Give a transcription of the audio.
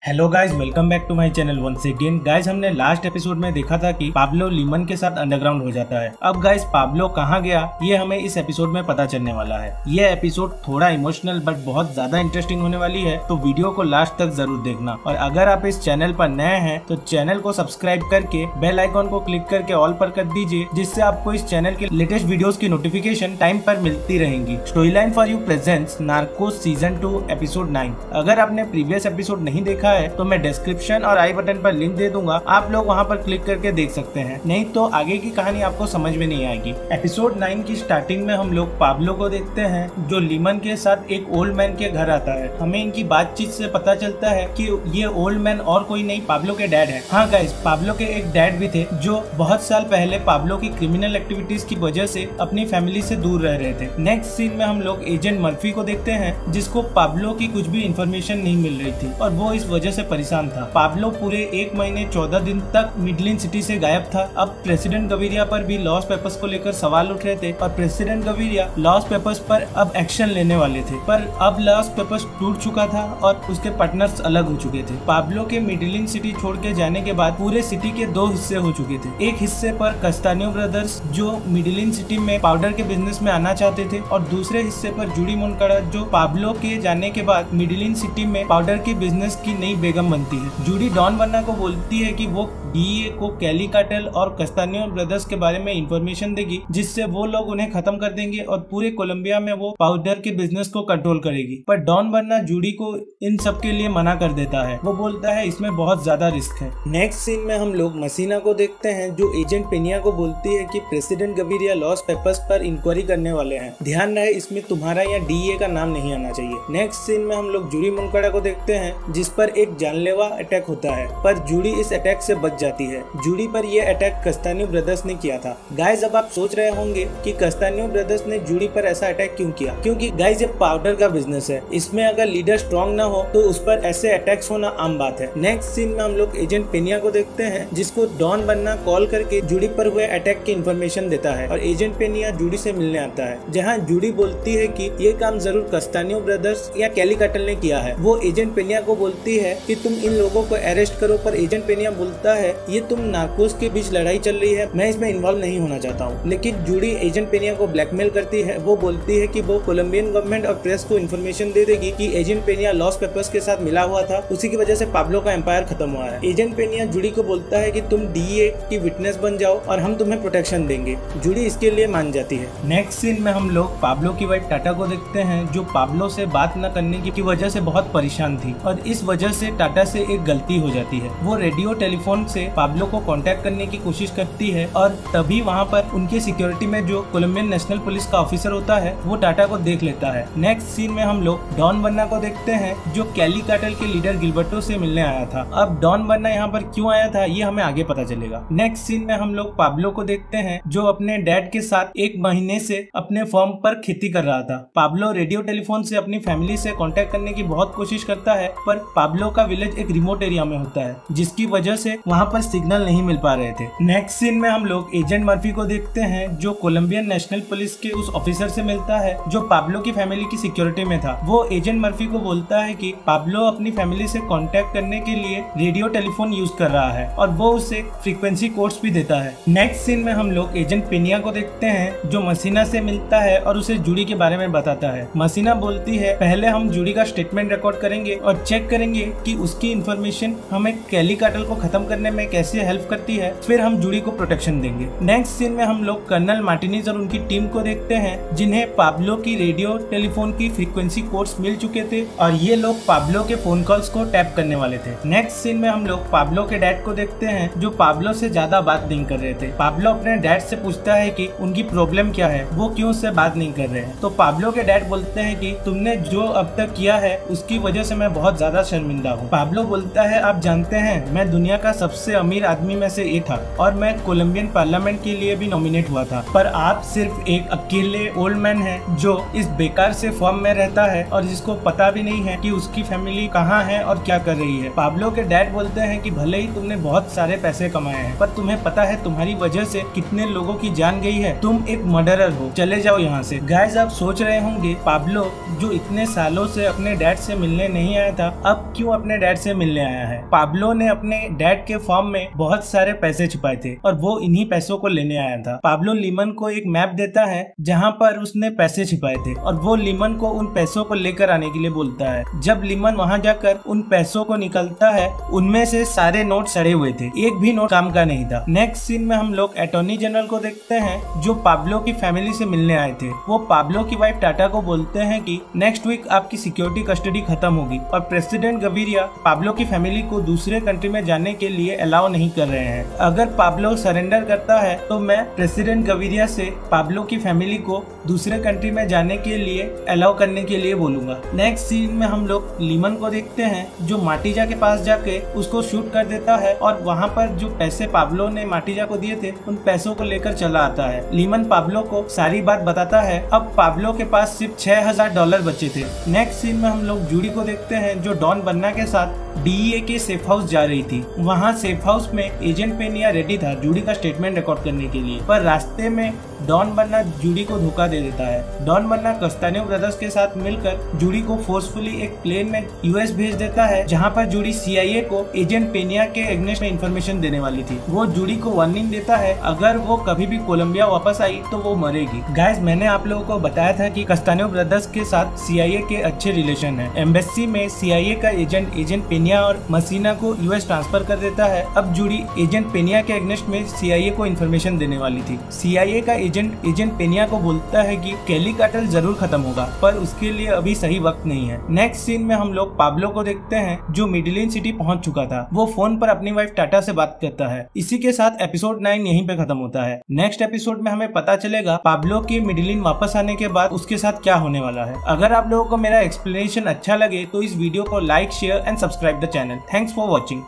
Hello guys, welcome back to my channel once again. Guys, हमने last episode में देखा था कि पाब्लो लीमन के साथ अंडरग्राउंड हो जाता है। अब गाइज पाब्लो कहाँ गया ये हमें इस एपिसोड में पता चलने वाला है। ये एपिसोड थोड़ा इमोशनल बट बहुत ज्यादा इंटरेस्टिंग होने वाली है, तो वीडियो को लास्ट तक जरूर देखना। और अगर आप इस चैनल पर नए हैं तो चैनल को सब्सक्राइब करके बेल आइकॉन को क्लिक करके ऑल पर कर दीजिए, जिससे आपको इस चैनल के लेटेस्ट वीडियोस की नोटिफिकेशन टाइम पर मिलती रहेंगी। Story line for you presents Narcos season 2 episode 9। अगर आपने प्रीवियस एपिसोड नहीं देखा है तो मैं डिस्क्रिप्शन और आई बटन पर लिंक दे दूंगा, आप लोग वहां पर क्लिक करके देख सकते हैं, नहीं तो आगे की कहानी आपको समझ में नहीं आएगी। एपिसोड 9 की स्टार्टिंग में हम लोग पाब्लो को देखते हैं जो लीमन के साथ एक ओल्ड मैन के घर आता है। हमें इनकी बातचीत से पता चलता है कि ये ओल्ड मैन और कोई नहीं पाब्लो के डैड है। हाँ गाइस, पाब्लो के एक डैड भी थे जो बहुत साल पहले पाब्लो की क्रिमिनल एक्टिविटीज की वजह से अपनी फैमिली से दूर रह रहे थे। नेक्स्ट सीन में हम लोग एजेंट मर्फी को देखते हैं जिसको पाब्लो की कुछ भी इंफॉर्मेशन नहीं मिल रही थी और वो इस वजह से परेशान था। पाब्लो पूरे 1 महीने 14 दिन तक मिडलिन सिटी से गायब था। अब प्रेसिडेंट गविरिया पर भी लॉस्ट पेपर्स को लेकर सवाल उठ रहे थे और प्रेसिडेंट गविरिया लॉस्ट पेपर्स पर अब एक्शन लेने वाले थे, पर अब लॉस्ट पेपर्स टूट चुका था और उसके पार्टनर्स अलग हो चुके थे। पाब्लो के मिडलिन सिटी छोड़ के जाने के बाद पूरे सिटी के 2 हिस्से हो चुके थे। एक हिस्से पर कस्तानियो ब्रदर्स जो मिडलिन सिटी में पाउडर के बिजनेस में आना चाहते थे और दूसरे हिस्से पर जूडी मोनकाडा जो पाब्लो के जाने के बाद मिडलिन सिटी में पाउडर के बिजनेस की नई बेगम बनती है। जूडी डॉन वर्ना को बोलती है कि वो डीए को कैली कार्टेल और कस्तानियो ब्रदर्स के बारे में इंफॉर्मेशन देगी, जिससे वो लोग उन्हें खत्म कर देंगे और पूरे कोलंबिया में वो पाउडर के बिजनेस को कंट्रोल करेगी। पर डॉन वर्ना जूडी को इन सब के लिए मना कर देता है। वो बोलता है इसमें बहुत ज्यादा रिस्क है। नेक्स्ट सीन में हम लोग मसीना को देखते हैं जो एजेंट पेनिया को बोलती है कि प्रेसिडेंट गविरिया लॉस्ट पेपर्स पर इंक्वायरी करने वाले हैं, ध्यान रहे इसमें तुम्हारा या डीए का नाम नहीं आना चाहिए। नेक्स्ट सीन में हम लोग जूडी मोनकाडा को देखते हैं जिस पर एक जानलेवा अटैक होता है, पर जूडी इस अटैक से बच जाती है। जूडी पर यह अटैक कस्तानियो ब्रदर्स ने किया था। गाइज, अब आप सोच रहे होंगे कि कस्तानियो ब्रदर्स ने जूडी पर ऐसा अटैक क्यों किया, क्योंकि गाइज ये पाउडर का बिजनेस है, इसमें अगर लीडर स्ट्रॉन्ग ना हो तो उस पर ऐसे अटैक्स होना आम बात है। नेक्स्ट सीन में हम लोग एजेंट पेनिया को देखते हैं जिसको डॉन वर्ना कॉल करके जूडी पर हुए अटैक की इन्फॉर्मेशन देता है और एजेंट पेनिया जूडी से मिलने आता है, जहाँ जूडी बोलती है कि ये काम जरूर कस्तानियो ब्रदर्स या कैली कार्टेल ने किया है। वो एजेंट पेनिया को बोलती है कि तुम इन लोगों को अरेस्ट करो, पर एजेंट पेनिया बोलता है ये तुम नार्कोस के बीच लड़ाई चल रही है, मैं इसमें इन्वॉल्व नहीं होना चाहता हूँ। लेकिन जूडी एजेंट पेनिया को ब्लैकमेल करती है। वो बोलती है कि वो कोलंबियन गवर्नमेंट और प्रेस को इन्फॉर्मेशन दे देगी कि एजेंट पेनिया लॉस्ट पेपर्स के साथ मिला हुआ था, उसी की वजह से पाब्लो का एम्पायर खत्म हुआ है। एजेंट पेनिया जूडी को बोलता है कि तुम डीए की विटनेस बन जाओ और हम तुम्हें प्रोटेक्शन देंगे। जूडी इसके लिए मान जाती है। नेक्स्ट सीन में हम लोग पाब्लो की वाइफ टाटा को देखते हैं जो पाब्लो से बात न करने की वजह से बहुत परेशान थी और इस वजह से टाटा से एक गलती हो जाती है। वो रेडियो टेलीफोन से पाब्लो को कांटेक्ट करने की कोशिश करती है और तभी वहाँ पर उनके सिक्योरिटी में जो कोलंबियन नेशनल पुलिस का ऑफिसर होता है वो टाटा को देख लेता है। नेक्स्ट सीन में हम लोग डॉन वर्ना को देखते हैं जो कैली कार्टेल के लीडर गिलबर्टो से मिलने आया था। अब डॉन वर्ना यहाँ पर क्यों आया था ये हमें आगे पता चलेगा। नेक्स्ट सीन में हम लोग पाब्लो को देखते हैं जो अपने डैड के साथ 1 महीने से अपने फार्म पर खेती कर रहा था। पाब्लो रेडियो टेलीफोन से अपनी फैमिली से कांटेक्ट करने की बहुत कोशिश करता है, पर पाब्लो का विलेज एक रिमोट एरिया में होता है जिसकी वजह से वहाँ पर सिग्नल नहीं मिल पा रहे थे। नेक्स्ट सीन में हम लोग एजेंट मर्फी को देखते हैं जो कोलंबियन नेशनल पुलिस के उस ऑफिसर से मिलता है जो पाब्लो की फैमिली की सिक्योरिटी में था। वो एजेंट मर्फी को बोलता है कि पाब्लो अपनी फैमिली से कांटेक्ट करने के लिए रेडियो टेलीफोन यूज कर रहा है और वो उसे फ्रीक्वेंसी कोड्स भी देता है। नेक्स्ट सीन में हम लोग एजेंट पेनिया को देखते हैं जो मसीना से मिलता है और उसे जूडी के बारे में बताता है। मसीना बोलती है पहले हम जूडी का स्टेटमेंट रिकॉर्ड करेंगे और चेक करेंगे कि उसकी इन्फॉर्मेशन हमें कैली कार्टेल को खत्म करने में कैसे हेल्प करती है, फिर हम जूडी को प्रोटेक्शन देंगे। नेक्स्ट सीन में हम लोग कर्नल मार्टिनेज और उनकी टीम को देखते हैं जिन्हें पाब्लो की रेडियो टेलीफोन की फ्रीक्वेंसी कोड्स मिल चुके थे और ये लोग पाब्लो के फोन कॉल्स को टैप करने वाले थे। नेक्स्ट सीन में हम लोग पाब्लो के डैड को देखते हैं जो पाब्लो से ज्यादा बात नहीं कर रहे थे। पाब्लो अपने डैड से पूछता है कि उनकी प्रॉब्लम क्या है, वो क्यों उससे बात नहीं कर रहे हैं। तो पाब्लो के डैड बोलते हैं कि तुमने जो अब तक किया है उसकी वजह से मैं बहुत ज्यादा शर्मिंदा हूँ। पाब्लो बोलता है आप जानते हैं मैं दुनिया का सबसे अमीर आदमी में से एक था और मैं कोलंबियन पार्लियामेंट के लिए भी नॉमिनेट हुआ था, पर आप सिर्फ एक अकेले ओल्ड मैन हैं जो इस बेकार से फर्म में रहता है और जिसको पता भी नहीं है कि उसकी फैमिली कहाँ है और क्या कर रही है। पाब्लो के डैड बोलते हैं कि भले ही तुमने बहुत सारे पैसे कमाए हैं, पर तुम्हें पता है तुम्हारी वजह से कितने लोगों की जान गई है, तुम एक मर्डरर हो, चले जाओ यहाँ से। गाइस, आप सोच रहे होंगे पाब्लो जो इतने सालों से अपने डैड से मिलने नहीं आया था अब क्यों अपने डैड से मिलने आया है। पाब्लो ने अपने डैड के फॉर्म में बहुत सारे पैसे छुपाए थे और वो इन्हीं पैसों को लेने आया था। पाब्लो लीमन को एक मैप देता है जहाँ पर उसने पैसे छिपाए थे और वो लीमन को उन पैसों को लेकर आने के लिए बोलता है। जब लीमन वहाँ जाकर उन पैसों को निकलता है, उनमें से सारे नोट सड़े हुए थे, एक भी नोट काम का नहीं था। नेक्स्ट सीन में हम लोग अटॉर्नी जनरल को देखते हैं जो पाब्लो की फैमिली से मिलने आए थे। वो पाब्लो की वाइफ टाटा को बोलते हैं कि नेक्स्ट वीक आपकी सिक्योरिटी कस्टडी खत्म होगी और प्रेसिडेंट गवीरिया पाब्लो की फैमिली को दूसरे कंट्री में जाने के लिए अलाउ नहीं कर रहे हैं। अगर पाब्लो सरेंडर करता है तो मैं प्रेसिडेंट गवीरिया से पाब्लो की फैमिली को दूसरे कंट्री में जाने के लिए अलाउ करने के लिए बोलूंगा। नेक्स्ट सीन में हम लोग लीमन को देखते हैं जो मार्टिजा के पास जाके उसको शूट कर देता है और वहाँ पर जो पैसे पाब्लो ने मार्टिजा को दिए थे उन पैसों को लेकर चला आता है। लीमन पाब्लो को सारी बात बताता है। अब पाब्लो के पास सिर्फ $6000 बचे थे। नेक्स्ट सीन में हम लोग जूडी को देखते हैं जो डॉन बन्ना के साथ DEA के सेफ हाउस जा रही थी। वहाँ सेफ हाउस में एजेंट पेनिया रेडी था जूडी का स्टेटमेंट रिकॉर्ड करने के लिए, पर रास्ते में डॉन बन्ना जूडी को धोखा दे देता है। डॉन बन्ना कस्तानियो ब्रदर्स के साथ मिलकर जूडी को फोर्सफुली एक प्लेन में US भेज देता है जहाँ पर जूडी CIA को एजेंट पेनिया के एग्नेस्ट में इंफॉर्मेशन देने वाली थी। वो जूडी को वार्निंग देता है अगर वो कभी भी कोलंबिया वापस आई तो वो मरेगी। गाइस, मैंने आप लोगों को बताया था कि कस्तानियो ब्रदर्स के साथ CIA के अच्छे रिलेशन है। एम्बेसी में CIA का एजेंट पेनिया और मसीना को US ट्रांसफर कर देता है। अब जूडी एजेंट पेनिया के एग्नेस्ट में CIA को इन्फॉर्मेशन देने वाली थी। CIA का एजेंट पेनिया को बोलता है कि कैली कार्टेल जरूर खत्म होगा पर उसके लिए अभी सही वक्त नहीं है। नेक्स्ट सीन में हम लोग पाब्लो को देखते हैं जो मिडिलिन सिटी पहुंच चुका था। वो फोन पर अपनी वाइफ टाटा से बात करता है। इसी के साथ एपिसोड 9 यहीं पे खत्म होता है। नेक्स्ट एपिसोड में हमें पता चलेगा पाब्लो के मिडिलिन वापस आने के बाद उसके साथ क्या होने वाला है। अगर आप लोगों को मेरा एक्सप्लेनेशन अच्छा लगे तो इस वीडियो को like, share and subscribe the channel. Thanks for watching.